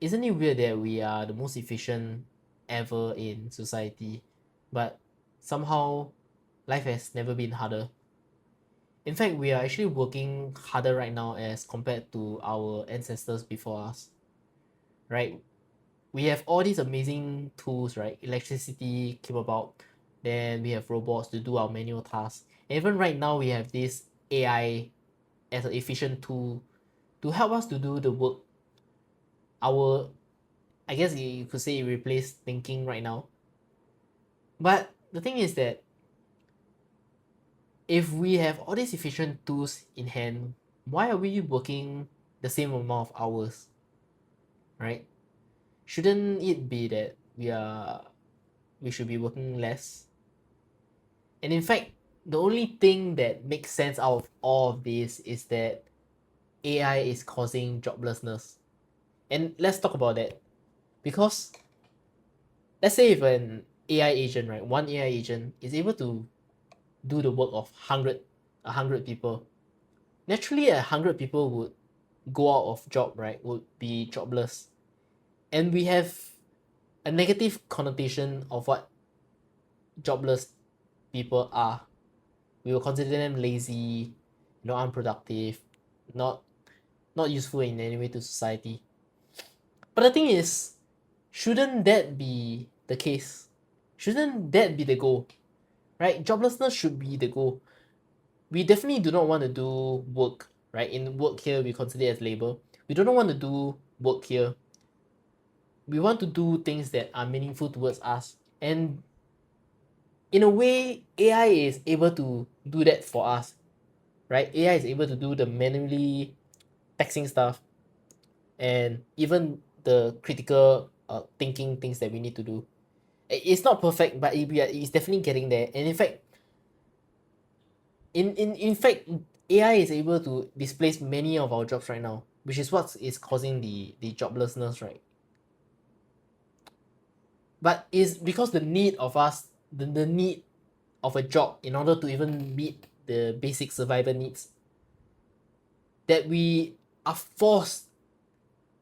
isn't it weird that we are the most efficient ever in society, but somehow life has never been harder? In fact, we are actually working harder right now as compared to our ancestors before us, right? We have all these amazing tools, right? Electricity came about, then we have robots to do our manual tasks. And even right now, we have this AI as an efficient tool to help us to do the work. Our, I guess you could say it replaced thinking right now. But the thing is that if we have all these efficient tools in hand, why are we working the same amount of hours, right? Shouldn't it be that we should be working less? And in fact, the only thing that makes sense out of all of this is that AI is causing joblessness. And let's talk about that. Because let's say if an AI agent, right, one AI agent is able to do the work of 100 people, naturally 100 people would go out of job, right? Would be jobless. And we have a negative connotation of what jobless people are. We will consider them lazy, unproductive, not not useful in any way to society. But the thing is, shouldn't that be the case? Shouldn't that be the goal? Right? Joblessness should be the goal. We definitely do not want to do work, right? In work here, we consider it as labor. We do not want to do work here. We want to do things that are meaningful towards us. And in a way, AI is able to do that for us, right? AI is able to do the manually taxing stuff and even the critical thinking things that we need to do. It's not perfect, but it's definitely getting there. And in fact, in fact, AI is able to displace many of our jobs right now, which is what is causing the joblessness, right? But it's because the need of a job in order to even meet the basic survival needs, that we are forced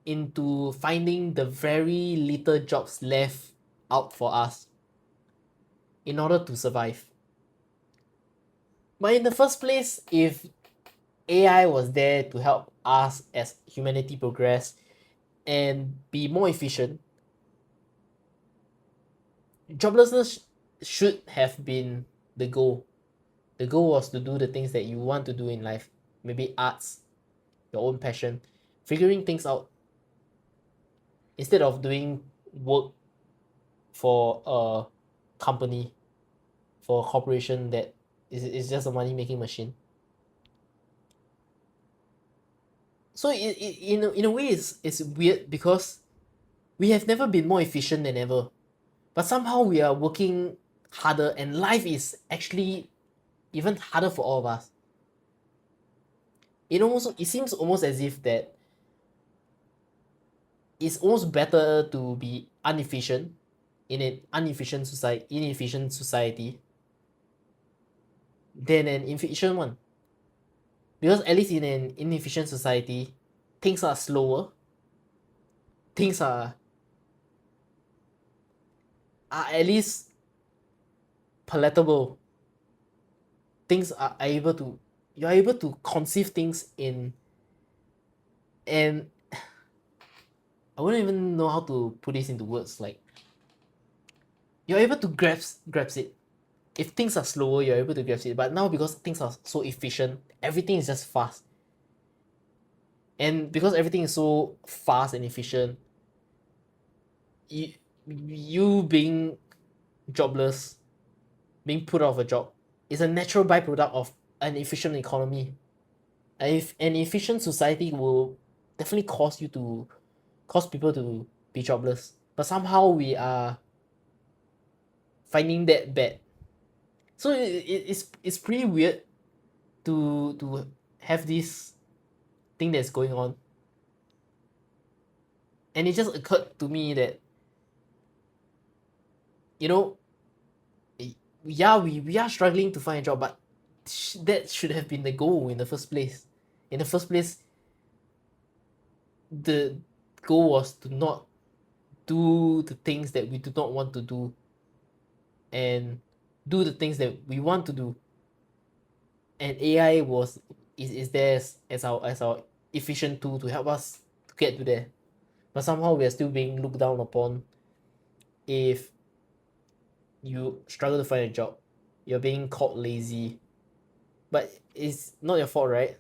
into finding the very little jobs left out for us in order to survive. But in the first place, if AI was there to help us as humanity progress and be more efficient, joblessness should have been the goal. The goal was to do the things that you want to do in life, maybe arts, your own passion, figuring things out instead of doing work for a company, for a corporation that is just a money making machine. So in a way it's weird because we have never been more efficient than ever, but somehow we are working harder and life is actually even harder for all of us. It seems almost as if that it's almost better to be inefficient in an inefficient society than an efficient one. Because at least in an inefficient society, things are slower, things are at least palatable. Things are able to You're able to conceive things in, and I wouldn't even know how to put this into words. Like you're able to grasp it. If things are slower, you're able to grasp it. But now because things are so efficient, everything is just fast. And because everything is so fast and efficient, you, you being jobless, being put out of a job, is a natural byproduct of an efficient economy. And if an efficient society will definitely cause people to be jobless. But somehow we are finding that bad. So it's pretty weird to have this thing that's going on. And it just occurred to me that, you know, yeah, we are struggling to find a job, but that should have been the goal in the first place. In the first place, the goal was to not do the things that we do not want to do and do the things that we want to do. And AI is there as our efficient tool to help us to get to there. But somehow we are still being looked down upon if you struggle to find a job. You're being called lazy. But it's not your fault, right?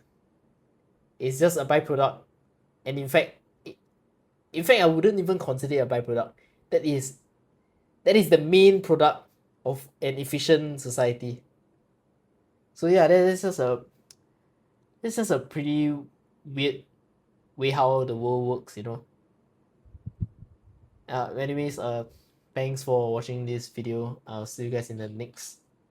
It's just a byproduct. And in fact, I wouldn't even consider it a byproduct. That is the main product of an efficient society. So yeah, that's just a pretty weird way how the world works, you know. Anyways, thanks for watching this video. I'll see you guys in the next